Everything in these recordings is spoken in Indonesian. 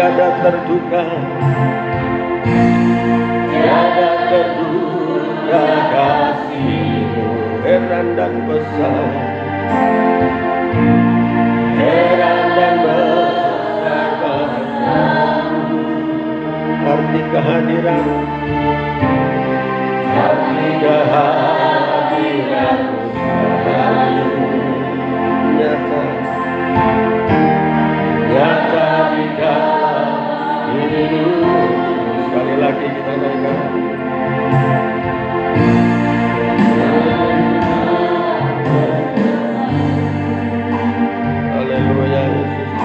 tiada terduga, tiada terduga kasih-Mu heran dan besar, heran dan besar kasih-Mu. Arti kehadiran, arti kehadiran-Mu selalu nyata, nyata di dalam hidup. Sekali lagi kita naikkan. Haleluya Yesus.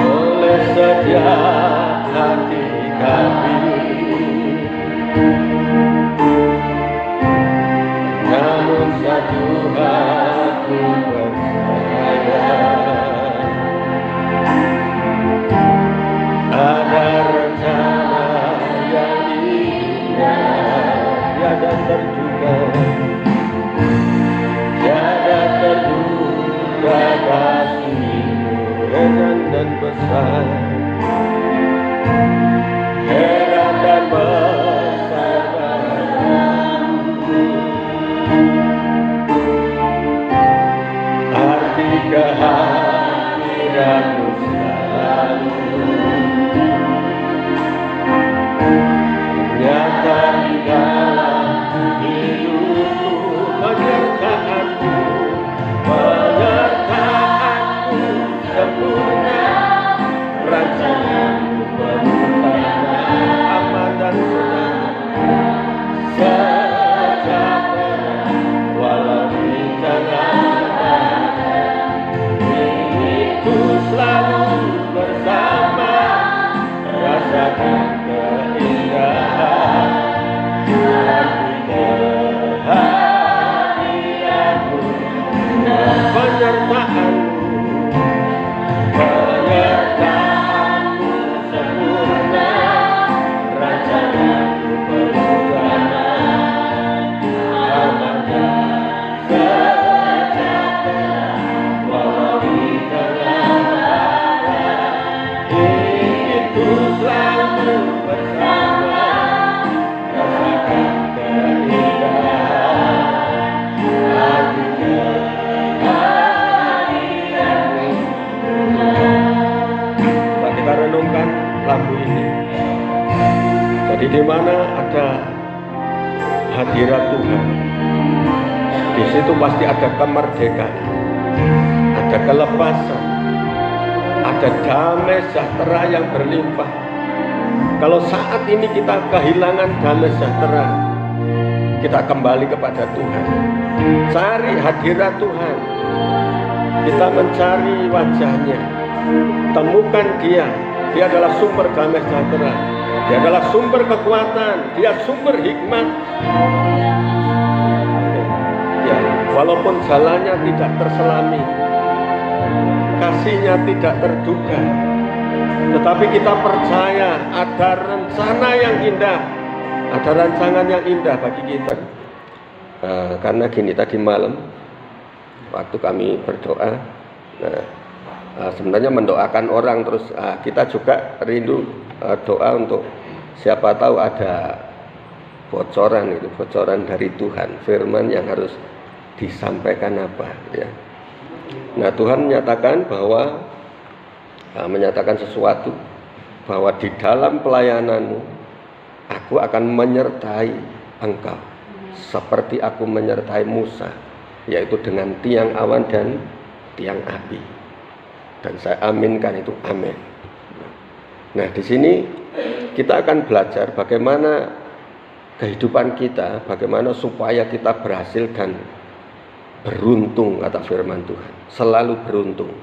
Oleh setiap hati kami, namun satu aku percaya, ada rencana yang indah, tiada terduga, tiada terduga kasih-Mu heran dan besar, heran dan besar kasih-Mu. Arti kehadiran-Mu selalu nyata di dalam hidupku. Penyertaan-Mu, penyertaan-Mu sempurna, rancangan-Mu berencana aman dan sejahtera, walau di tengah diriku selalu bersama, rasakan keindahan arti kehadiran-Mu, penyertaan-Mu, penyertaan-Mu sempurna, rancangan-Mu berencana aman dan sejahtera, walau di tengah inginku selalu bersama, rasakan keindahan arti kehadiran-Mu. Coba kita renungkan lagu ini. Jadi di mana ada hadirat Tuhan, di situ pasti ada kemerdekaan, ada kelepasan, ada damai sejahtera yang berlimpah. Kalau saat ini kita kehilangan damai sejahtera, kita kembali kepada Tuhan, cari hadirat Tuhan, kita mencari wajah-Nya, temukan Dia. Dia adalah sumber damai sejahtera, Dia adalah sumber kekuatan, Dia sumber hikmat. Ya, walaupun jalannya tidak terselami, kasih-Nya tidak terduga, tetapi kita percaya ada rencana yang indah, ada rancangan yang indah bagi kita. Karena gini, tadi malam waktu kami berdoa, sebenarnya mendoakan orang, terus kita juga rindu doa untuk siapa tahu ada bocoran, itu bocoran dari Tuhan, firman yang harus disampaikan apa ya. Nah, Tuhan menyatakan bahwa menyatakan sesuatu, bahwa di dalam pelayananmu aku akan menyertai engkau seperti aku menyertai Musa, yaitu dengan tiang awan dan tiang api. Dan saya aminkan itu, amin. Nah, di sini kita akan belajar bagaimana kehidupan kita, bagaimana supaya kita berhasil dan beruntung, kata firman Tuhan. Selalu beruntung.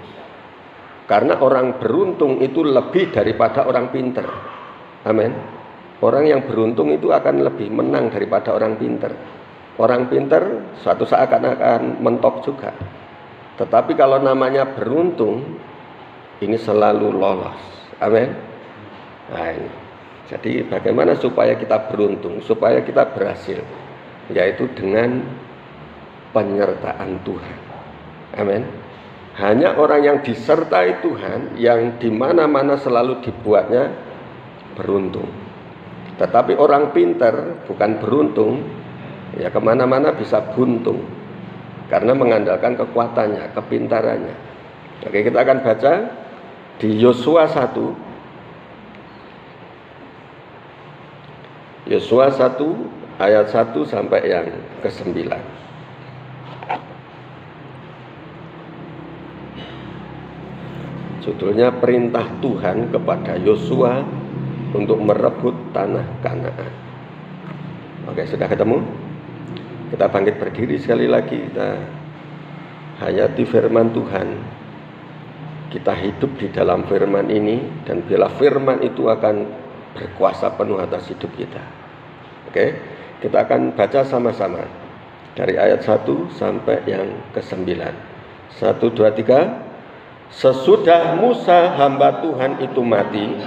Karena orang beruntung itu lebih daripada orang pinter. Amin. Orang yang beruntung itu akan lebih menang daripada orang pinter. Orang pinter suatu saat akan mentok juga. Tetapi kalau namanya beruntung, ini selalu lolos. Amin. Nah, ini. Jadi bagaimana supaya kita beruntung, supaya kita berhasil, yaitu dengan penyertaan Tuhan. Amin. Hanya orang yang disertai Tuhan, yang di mana-mana selalu dibuatnya beruntung. Tetapi orang pintar bukan beruntung, ya kemana-mana bisa buntung, karena mengandalkan kekuatannya, kepintarannya. Oke, kita akan baca di Yosua 1. Yosua 1 ayat 1 sampai yang ke-9. Judulnya perintah Tuhan kepada Yosua untuk merebut tanah Kanaan. Oke, sudah ketemu? Kita bangkit berdiri sekali lagi, kita hayati firman Tuhan. Kita hidup di dalam firman ini, dan bila firman itu akan berkuasa penuh atas hidup kita. Oke, kita akan baca sama-sama dari ayat 1 sampai yang ke-9. 1, 2, 3. Sesudah Musa hamba Tuhan itu mati,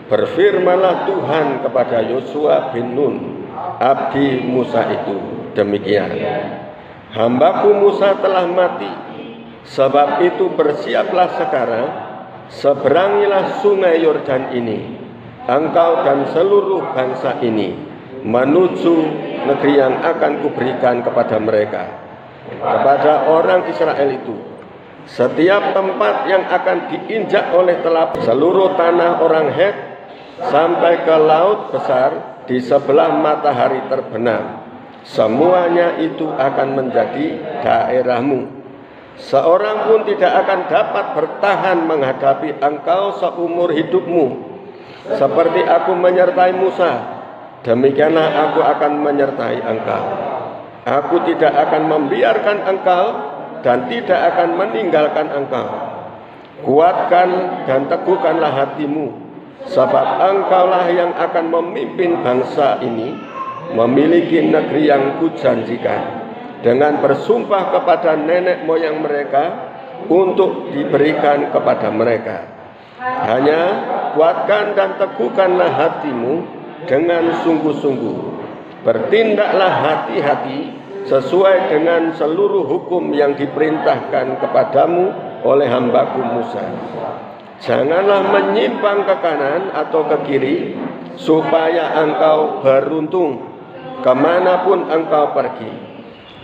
berfirmanlah Tuhan kepada Yosua bin Nun, abdi Musa itu, demikian: hambaku Musa telah mati, sebab itu bersiaplah sekarang, seberangilah sungai Yordan ini, engkau dan seluruh bangsa ini, menuju negeri yang akan kuberikan kepada mereka, kepada orang Israel itu. Setiap tempat yang akan diinjak oleh telapak seluruh tanah orang Het sampai ke laut besar di sebelah matahari terbenam, semuanya itu akan menjadi daerahmu. Seorang pun tidak akan dapat bertahan menghadapi engkau seumur hidupmu. Seperti aku menyertai Musa, demikianlah aku akan menyertai engkau. Aku tidak akan membiarkan engkau dan tidak akan meninggalkan engkau. Kuatkan dan teguhkanlah hatimu, sebab engkaulah yang akan memimpin bangsa ini memiliki negeri yang kujanjikan, dengan bersumpah kepada nenek moyang mereka untuk diberikan kepada mereka. Hanya kuatkan dan teguhkanlah hatimu dengan sungguh-sungguh. Bertindaklah hati-hati sesuai dengan seluruh hukum yang diperintahkan kepadamu oleh hambaku Musa. Janganlah menyimpang ke kanan atau ke kiri, supaya engkau beruntung kemanapun engkau pergi.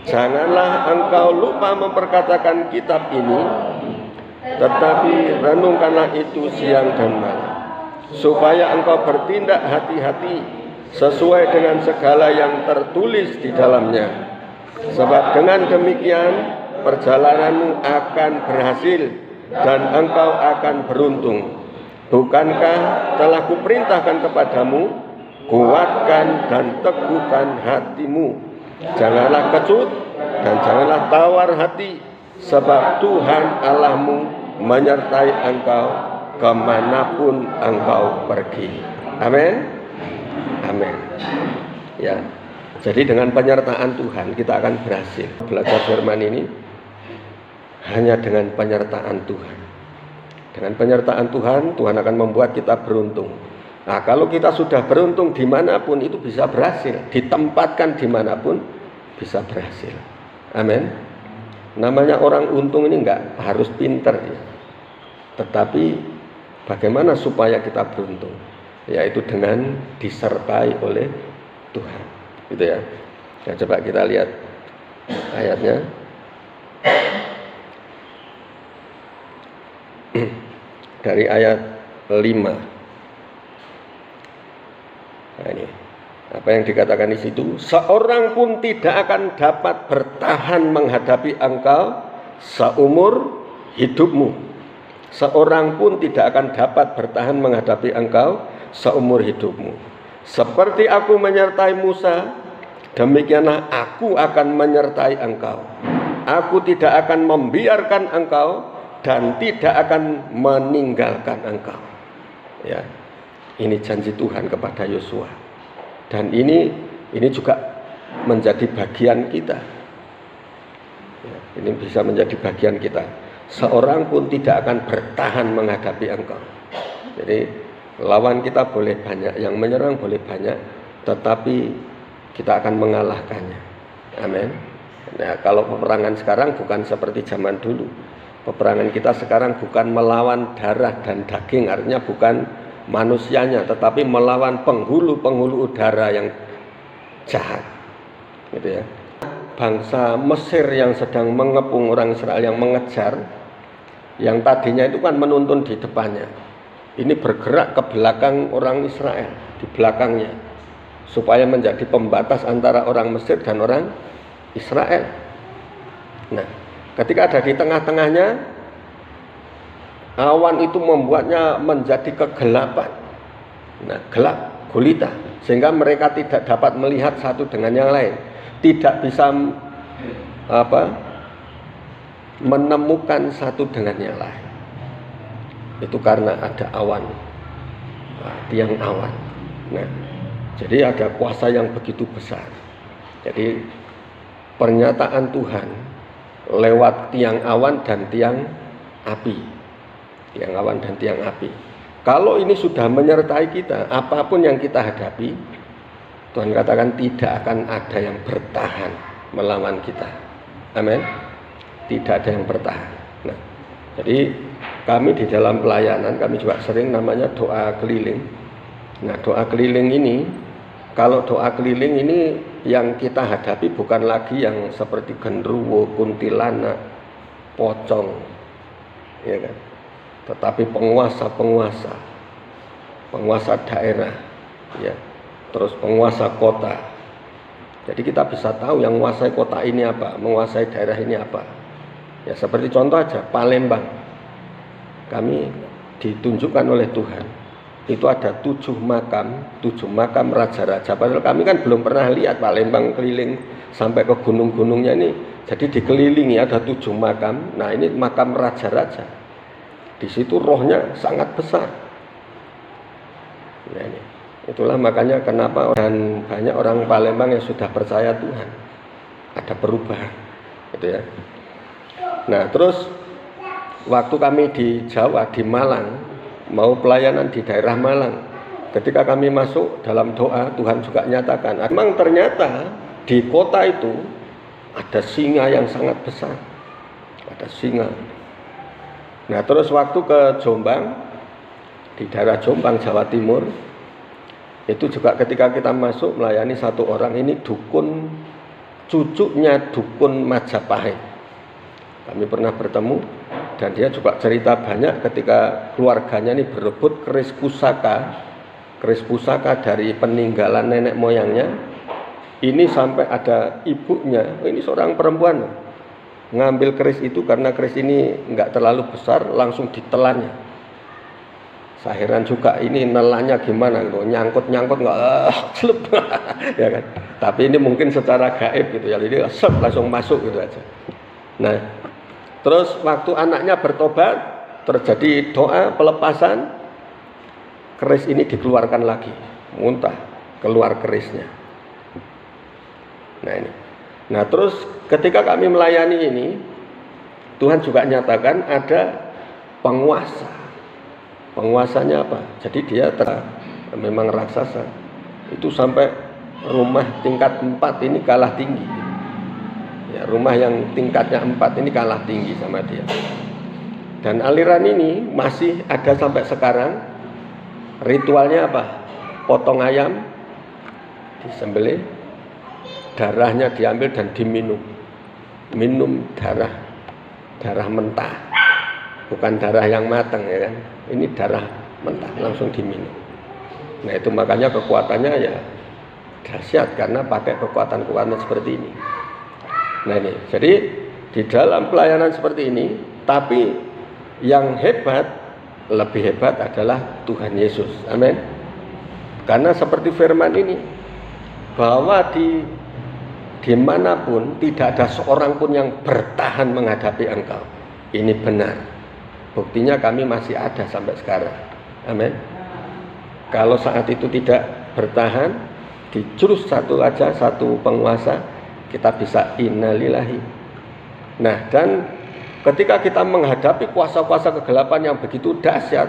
Janganlah engkau lupa memperkatakan kitab ini, tetapi renungkanlah itu siang dan malam, supaya engkau bertindak hati-hati sesuai dengan segala yang tertulis di dalamnya. Sebab dengan demikian perjalananmu akan berhasil dan engkau akan beruntung. Bukankah telah kuperintahkan kepadamu, kuatkan dan teguhkan hatimu. Janganlah kecut dan janganlah tawar hati, sebab Tuhan Allahmu menyertai engkau kemanapun engkau pergi. Amin. Amin. Ya. Jadi dengan penyertaan Tuhan kita akan berhasil. Belajar firman ini hanya dengan penyertaan Tuhan. Dengan penyertaan Tuhan, Tuhan akan membuat kita beruntung. Nah, kalau kita sudah beruntung dimanapun itu bisa berhasil. Ditempatkan dimanapun bisa berhasil. Amin. Namanya orang untung ini enggak harus pintar ya. Tetapi bagaimana supaya kita beruntung? Yaitu dengan disertai oleh Tuhan. Gitu ya. Nah, coba kita lihat ayatnya. Dari ayat 5. Nah, ini apa yang dikatakan di situ? Seorang pun tidak akan dapat bertahan menghadapi engkau seumur hidupmu. Seorang pun tidak akan dapat bertahan menghadapi engkau seumur hidupmu. Seperti aku menyertai Musa, demikianlah aku akan menyertai engkau. Aku tidak akan membiarkan engkau dan tidak akan meninggalkan engkau. Ya, ini janji Tuhan kepada Yosua. Dan ini juga menjadi bagian kita. Ya, ini bisa menjadi bagian kita. Seorang pun tidak akan bertahan menghadapi engkau. Jadi lawan kita boleh banyak, yang menyerang boleh banyak, tetapi kita akan mengalahkannya. Amin. Nah, kalau peperangan sekarang bukan seperti zaman dulu. Peperangan kita sekarang bukan melawan darah dan daging, artinya bukan manusianya, tetapi melawan penghulu udara yang jahat, gitu ya. Bangsa Mesir yang sedang mengepung orang Israel, yang mengejar, yang tadinya itu kan menuntun di depannya, ini bergerak ke belakang orang Israel, di belakangnya, supaya menjadi pembatas antara orang Mesir dan orang Israel. Nah, ketika ada di tengah-tengahnya, awan itu membuatnya menjadi kegelapan. Nah, gelap gulita, sehingga mereka tidak dapat melihat satu dengan yang lain, tidak bisa menemukan satu dengan yang lain. Itu karena ada awan, tiang awan. Nah, jadi ada kuasa yang begitu besar. Jadi pernyataan Tuhan lewat tiang awan dan tiang api. Tiang awan dan tiang api. Kalau ini sudah menyertai kita, apapun yang kita hadapi, Tuhan katakan tidak akan ada yang bertahan melawan kita. Amin. Tidak ada yang bertahan. Nah, jadi kami di dalam pelayanan, kami juga sering namanya doa keliling. Nah, doa keliling ini, kalau doa keliling ini yang kita hadapi bukan lagi yang seperti genderuwo, kuntilanak, pocong, ya kan? Tetapi penguasa daerah, ya, terus penguasa kota. Jadi kita bisa tahu yang menguasai kota ini apa, menguasai daerah ini apa. Ya seperti contoh aja, Palembang, kami ditunjukkan oleh Tuhan, itu ada 7 makam raja-raja. Padahal kami kan belum pernah lihat Palembang keliling sampai ke gunung-gunungnya ini. Jadi dikelilingi ada 7 makam. Nah, ini makam raja-raja. Di situ rohnya sangat besar. Nah, ini. Itulah makanya kenapa dan banyak orang Palembang yang sudah percaya Tuhan. Ada perubahan, gitu ya. Nah, terus waktu kami di Jawa, di Malang, mau pelayanan di daerah Malang, ketika kami masuk dalam doa, Tuhan juga nyatakan, memang ternyata di kota itu ada singa yang sangat besar, ada singa. Nah, terus waktu ke Jombang, di daerah Jombang, Jawa Timur, itu juga ketika kita masuk melayani satu orang, ini dukun, cucunya dukun Majapahit. Kami pernah bertemu, dan dia juga cerita banyak ketika keluarganya ini berebut keris pusaka dari peninggalan nenek moyangnya. Ini sampai ada ibunya, ini seorang perempuan, ngambil keris itu karena keris ini nggak terlalu besar, langsung ditelannya. Saya heran juga ini nelannya gimana gitu, nyangkut nggak celup, ya kan? Tapi ini mungkin secara gaib gitu ya, jadi langsung masuk gitu aja. Nah, terus waktu anaknya bertobat, terjadi doa pelepasan, keris ini dikeluarkan lagi, muntah, keluar kerisnya. Nah ini. Nah terus ketika kami melayani ini, Tuhan juga nyatakan ada penguasa. Penguasanya apa? Jadi dia memang raksasa. Itu sampai rumah tingkat 4 ini kalah tinggi. Ya, rumah yang tingkatnya 4 ini kalah tinggi sama dia. Dan aliran ini masih ada sampai sekarang. Ritualnya apa? Potong ayam, disembelih, darahnya diambil dan diminum. Minum darah mentah. Bukan darah yang matang, ya kan? Ini darah mentah, langsung diminum. Nah itu makanya kekuatannya ya dahsyat, karena pakai kekuatan seperti ini. Nah ini, jadi di dalam pelayanan seperti ini, tapi yang lebih hebat adalah Tuhan Yesus. Amin. Karena seperti firman ini, bahwa dimanapun tidak ada seorang pun yang bertahan menghadapi engkau. Ini benar. Buktinya kami masih ada sampai sekarang. Amin. Kalau saat itu tidak bertahan, dijurus satu penguasa, kita bisa innalillahi. Nah, dan ketika kita menghadapi kuasa-kuasa kegelapan yang begitu dahsyat,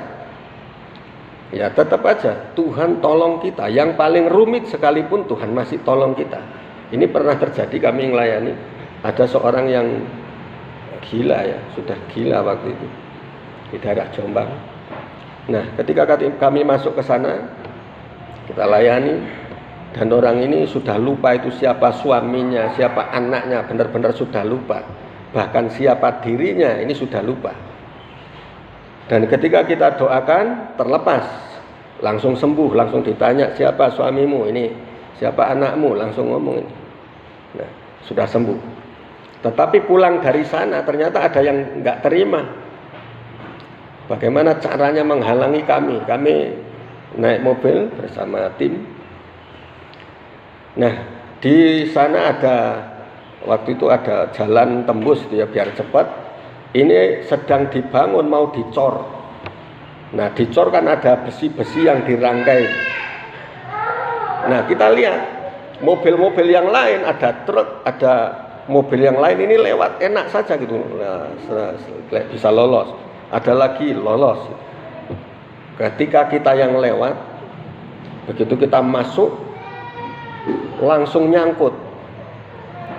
ya tetap aja Tuhan tolong kita. Yang paling rumit sekalipun Tuhan masih tolong kita. Ini pernah terjadi, kami melayani, ada seorang yang gila ya, sudah gila waktu itu di daerah Jombang. Nah, ketika kami masuk ke sana, kita layani, dan orang ini sudah lupa itu siapa suaminya, siapa anaknya, benar-benar sudah lupa. Bahkan siapa dirinya ini sudah lupa. Dan ketika kita doakan, terlepas, langsung sembuh, langsung ditanya siapa suamimu ini, siapa anakmu, langsung ngomong ini. Nah, sudah sembuh. Tetapi pulang dari sana ternyata ada yang nggak terima. Bagaimana caranya menghalangi kami? Kami naik mobil bersama tim. Nah, di sana ada, waktu itu ada jalan tembus ya biar cepat. Ini sedang dibangun, mau dicor. Nah, dicor kan ada besi-besi yang dirangkai. Nah, kita lihat mobil-mobil yang lain, ada truk, ada mobil yang lain ini lewat enak saja gitu. Nah, bisa lolos. Ada lagi lolos. Ketika kita yang lewat, begitu kita masuk, langsung nyangkut.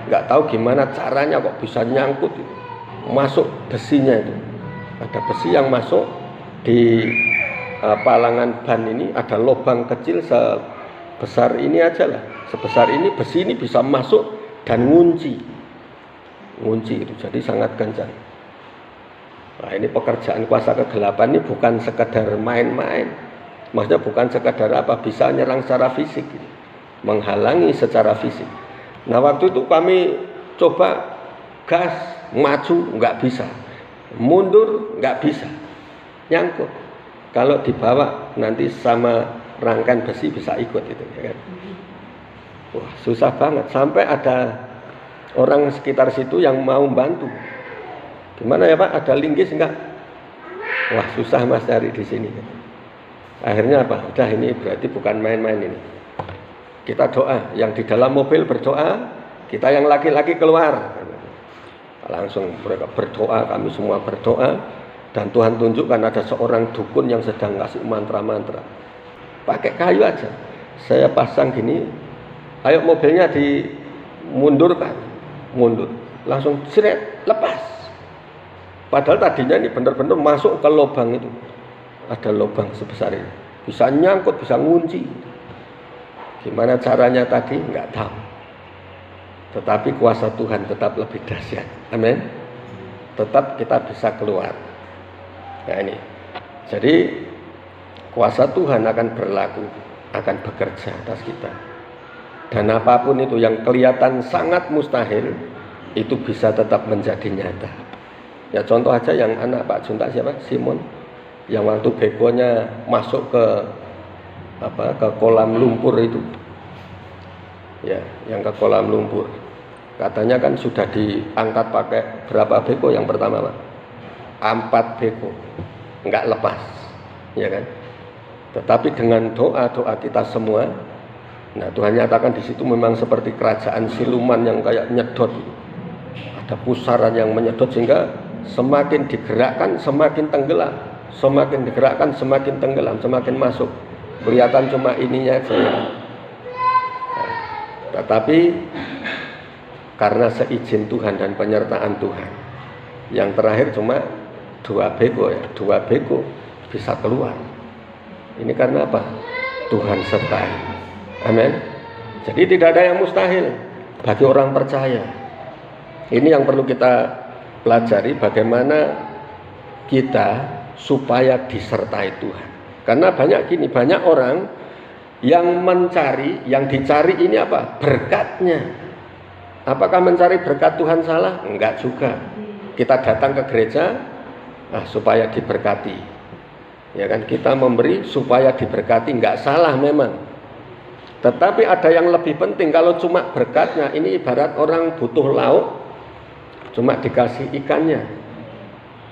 Nggak tahu gimana caranya kok bisa nyangkut itu. Masuk besinya itu. Ada besi yang masuk di palangan ban ini, ada lubang kecil sebesar ini aja lah. Sebesar ini, besi ini bisa masuk dan ngunci itu, jadi sangat kencang. Nah, ini pekerjaan kuasa kegelapan ini bukan sekedar main-main. Maksudnya bukan sekedar apa, bisa nyerang secara fisik, menghalangi secara fisik. Nah, waktu itu kami coba gas, maju nggak bisa, mundur nggak bisa, nyangkut. Kalau dibawa nanti sama rangkaian besi bisa ikut itu, ya kan? Wah, susah banget. Sampai ada orang sekitar situ yang mau bantu. Gimana ya Pak? Ada linggis enggak? Wah, susah Mas cari di sini. Akhirnya apa? Udah, ini berarti bukan main-main ini. Kita doa, yang di dalam mobil berdoa, kita yang laki-laki keluar. Langsung mereka berdoa, kami semua berdoa, dan Tuhan tunjukkan ada seorang dukun yang sedang ngasih mantra-mantra. Pakai kayu aja. Saya pasang gini, ayo mobilnya dimundurkan, mundur. Langsung seret, lepas. Padahal tadinya ini benar-benar masuk ke lubang itu. Ada lubang sebesar ini. Bisa nyangkut, bisa ngunci. Gimana caranya tadi? Nggak tahu. Tetapi kuasa Tuhan tetap lebih dahsyat. Amin. Tetap kita bisa keluar. Nah ini. Jadi kuasa Tuhan akan berlaku, akan bekerja atas kita. Dan apapun itu yang kelihatan sangat mustahil, itu bisa tetap menjadi nyata. Ya contoh aja yang anak Pak Junta siapa? Simon, yang waktu begonya masuk ke kolam lumpur itu. Ya, yang ke kolam lumpur. Katanya kan sudah diangkat pakai berapa beko yang pertama Pak? 4 beko. Enggak lepas. Ya kan? Tetapi dengan doa-doa kita semua, nah Tuhan nyatakan di situ memang seperti kerajaan siluman yang kayak nyedot. Ada pusaran yang menyedot sehingga semakin digerakkan semakin tenggelam, semakin digerakkan semakin tenggelam, semakin masuk. Kelihatan cuma ininya saja. Nah, tetapi karena seizin Tuhan dan penyertaan Tuhan, yang terakhir cuma 2 beko ya, 2 beko bisa keluar. Ini karena apa? Tuhan sertai. Amin. Jadi tidak ada yang mustahil bagi orang percaya. Ini yang perlu kita pelajari, bagaimana kita supaya disertai Tuhan. Karena banyak orang yang mencari, yang dicari ini apa? Berkatnya. Apakah mencari berkat Tuhan salah? Enggak juga. Kita datang ke gereja supaya diberkati. Ya kan, kita memberi supaya diberkati, enggak salah memang. Tetapi ada yang lebih penting. Kalau cuma berkatnya, ini ibarat orang butuh lauk, cuma dikasih ikannya,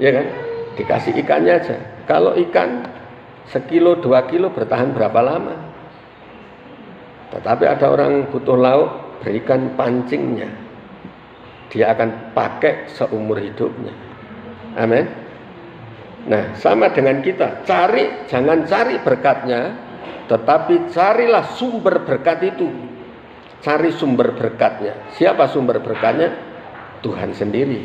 ya kan? Dikasih ikannya aja. Kalau ikan 1 kilo 2 kilo bertahan berapa lama? Tetapi ada orang butuh lauk, berikan pancingnya, dia akan pakai seumur hidupnya. Amin. Nah, sama dengan kita, jangan cari berkatnya, tetapi carilah sumber berkat itu. Cari sumber berkatnya. Siapa sumber berkatnya? Tuhan sendiri.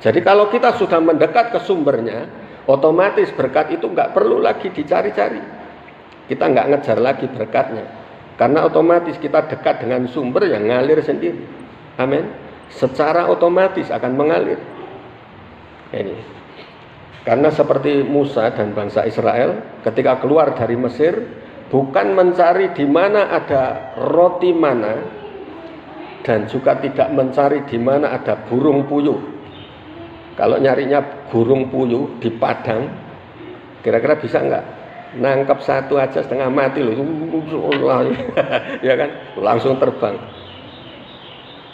Jadi kalau kita sudah mendekat ke sumbernya, otomatis berkat itu nggak perlu lagi dicari-cari. Kita nggak ngejar lagi berkatnya, karena otomatis kita dekat dengan sumber yang ngalir sendiri. Amin. Secara otomatis akan mengalir. Ini. Karena seperti Musa dan bangsa Israel ketika keluar dari Mesir, bukan mencari di mana ada roti mana, dan juga tidak mencari di mana ada burung puyuh. Kalau nyarinya burung puyuh di padang, kira-kira bisa nggak? Nangkep satu aja setengah mati loh, ya kan, langsung terbang.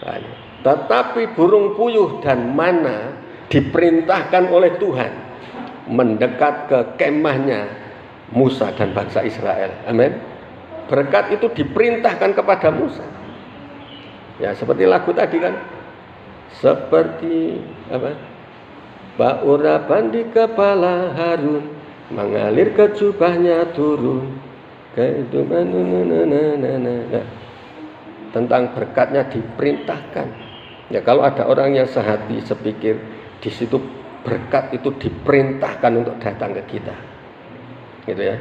Nah, tetapi burung puyuh dan mana diperintahkan oleh Tuhan mendekat ke kemahnya Musa dan bangsa Israel. Amin. Berkat itu diperintahkan kepada Musa. Ya, seperti lagu tadi kan, seperti apa? Baurapan di kepala Harun, mengalir ke jubahnya turun kehidupan. Tentang berkatnya diperintahkan. Ya, kalau ada orang yang sehati sepikir, di situ berkat itu diperintahkan untuk datang ke kita, gitu ya.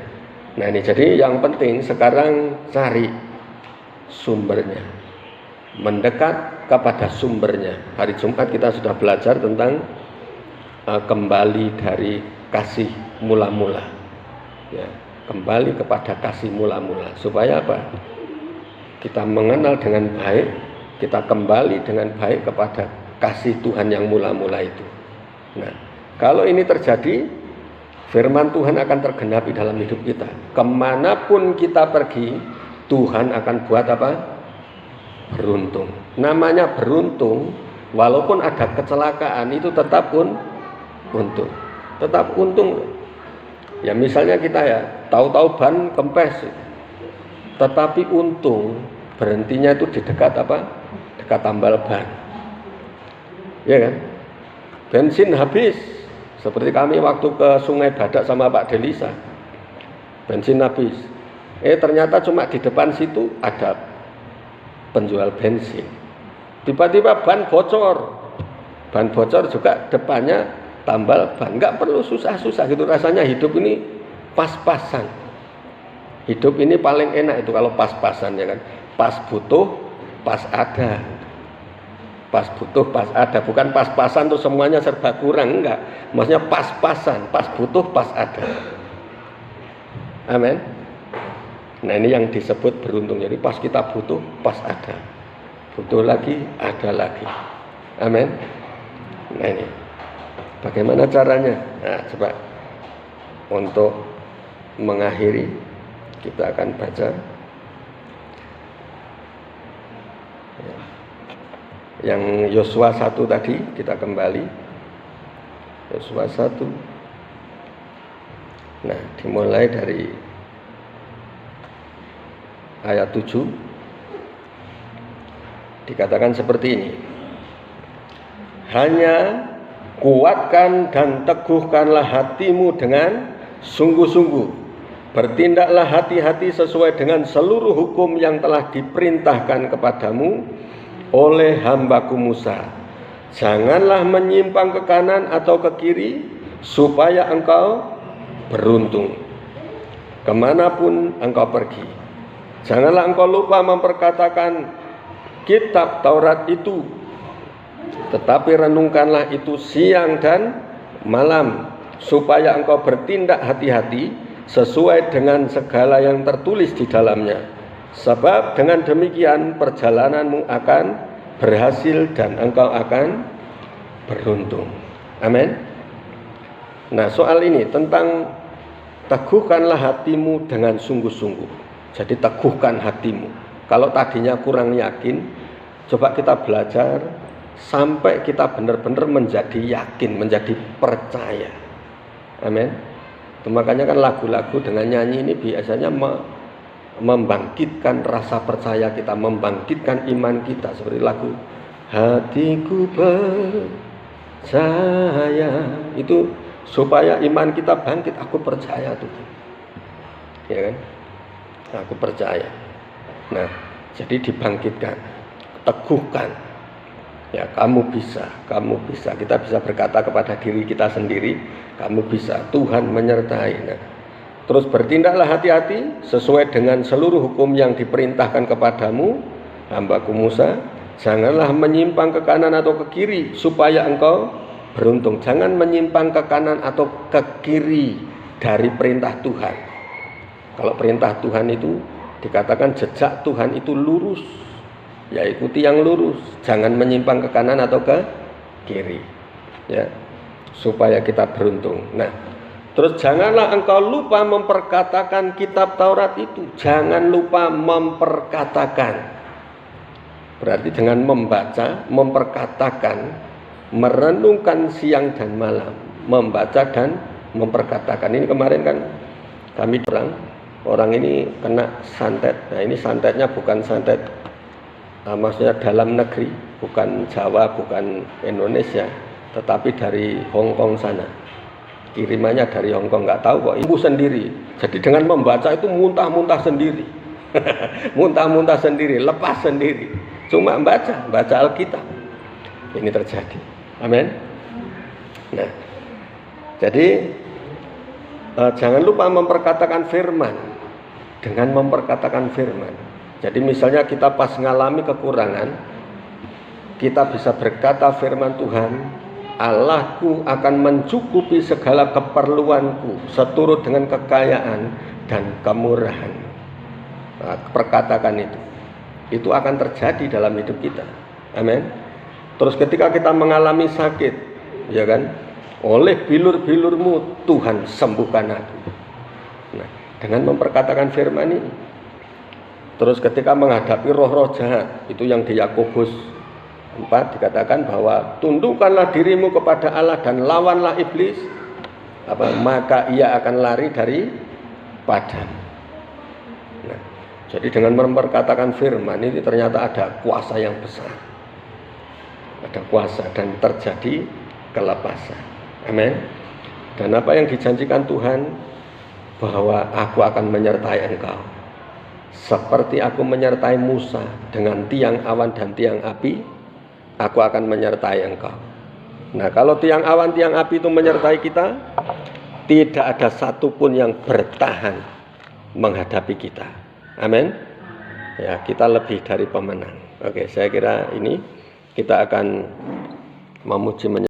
Nah ini, jadi yang penting sekarang cari sumbernya, mendekat kepada sumbernya. Hari Jumat kita sudah belajar tentang kembali dari kasih mula-mula, ya, kembali kepada kasih mula-mula. Supaya apa? Kita mengenal dengan baik, kita kembali dengan baik kepada kasih Tuhan yang mula-mula itu. Nah, kalau ini terjadi, firman Tuhan akan tergenapi dalam hidup kita. Kemanapun kita pergi, Tuhan akan buat apa? Beruntung. Namanya beruntung, walaupun ada kecelakaan itu tetap untung. Tetap untung. Ya misalnya kita ya, tahu-tahu ban kempes, tetapi untung berhentinya itu di dekat apa? Dekat tambal ban. Ya kan? Bensin habis. Seperti kami waktu ke Sungai Badak sama Pak Delisa. Bensin habis. Ternyata cuma di depan situ ada penjual bensin. Tiba-tiba ban bocor. Ban bocor juga depannya tambal ban. Enggak perlu susah-susah gitu. Rasanya hidup ini pas-pasan. Hidup ini paling enak itu kalau pas-pasan, ya kan. Pas butuh, pas ada. Pas butuh, pas ada. Bukan pas-pasan tuh semuanya serba kurang, enggak. Maksudnya pas-pasan, pas butuh, pas ada. Amin. Nah ini yang disebut beruntung. Jadi pas kita butuh, pas ada. Butuh lagi, ada lagi. Amin. Nah ini bagaimana caranya? Nah coba untuk mengakhiri, kita akan baca yang Yosua 1 tadi. Kita kembali Yosua 1. Nah dimulai dari ayat 7. Dikatakan seperti ini: hanya kuatkan dan teguhkanlah hatimu dengan sungguh-sungguh. Bertindaklah hati-hati sesuai dengan seluruh hukum yang telah diperintahkan kepadamu oleh hambaku Musa. Janganlah menyimpang ke kanan atau ke kiri, supaya engkau beruntung kemanapun engkau pergi. Janganlah engkau lupa memperkatakan kitab Taurat itu, tetapi renungkanlah itu siang dan malam, supaya engkau bertindak hati-hati sesuai dengan segala yang tertulis di dalamnya. Sebab dengan demikian perjalananmu akan berhasil dan engkau akan beruntung. Amin. Nah soal ini tentang teguhkanlah hatimu dengan sungguh-sungguh. Jadi teguhkan hatimu. Kalau tadinya kurang yakin, coba kita belajar sampai kita benar-benar menjadi yakin, menjadi percaya. Amin. Makanya kan lagu-lagu dengan nyanyi ini biasanya membangkitkan rasa percaya kita, membangkitkan iman kita. Seperti lagu hatiku percaya, itu supaya iman kita bangkit. Aku percaya Tuhan, ya kan? Aku percaya. Nah jadi dibangkitkan, teguhkan. Ya, kamu bisa. Kita bisa berkata kepada diri kita sendiri, kamu bisa. Tuhan menyertai. Nah, terus bertindaklah hati-hati sesuai dengan seluruh hukum yang diperintahkan kepadamu, hambaku Musa. Janganlah menyimpang ke kanan atau ke kiri supaya engkau beruntung. Jangan menyimpang ke kanan atau ke kiri dari perintah Tuhan. Kalau perintah Tuhan itu dikatakan jejak Tuhan itu lurus. Ya, ikuti yang lurus, jangan menyimpang ke kanan atau ke kiri, ya, supaya kita beruntung. Nah, terus janganlah engkau lupa memperkatakan kitab Taurat itu. Jangan lupa memperkatakan. Berarti dengan membaca, memperkatakan, merenungkan siang dan malam, membaca dan memperkatakan. Ini kemarin kan kami orang ini kena santet. Nah, ini santetnya bukan santet maksudnya dalam negeri, bukan Jawa, bukan Indonesia, tetapi dari Hong Kong sana. Kirimannya dari Hong Kong, nggak tahu kok, ibu sendiri. Jadi dengan membaca itu muntah-muntah sendiri. Muntah-muntah sendiri, lepas sendiri. Cuma baca Alkitab. Ini terjadi. Amin. Nah, jadi jangan lupa memperkatakan firman. Dengan memperkatakan firman. Jadi misalnya kita pas ngalami kekurangan, kita bisa berkata firman Tuhan, Allahku akan mencukupi segala keperluanku seturut dengan kekayaan dan kemurahan. Nah, perkatakan itu akan terjadi dalam hidup kita. Amin. Terus ketika kita mengalami sakit, ya kan, oleh bilur-bilurmu Tuhan sembuhkan aku. Nah, dengan memperkatakan firman ini. Terus ketika menghadapi roh-roh jahat, itu yang di Yakobus 4 dikatakan bahwa tundukkanlah dirimu kepada Allah dan lawanlah iblis, maka ia akan lari dari padamu. Nah, jadi dengan memperkatakan firman ini ternyata ada kuasa yang besar. Ada kuasa dan terjadi kelepasan. Amin. Dan apa yang dijanjikan Tuhan, bahwa aku akan menyertai engkau. Seperti aku menyertai Musa dengan tiang awan dan tiang api, aku akan menyertai engkau. Nah, kalau tiang awan, tiang api itu menyertai kita, tidak ada satupun yang bertahan menghadapi kita. Amin. Ya, kita lebih dari pemenang. Oke, saya kira ini kita akan memuji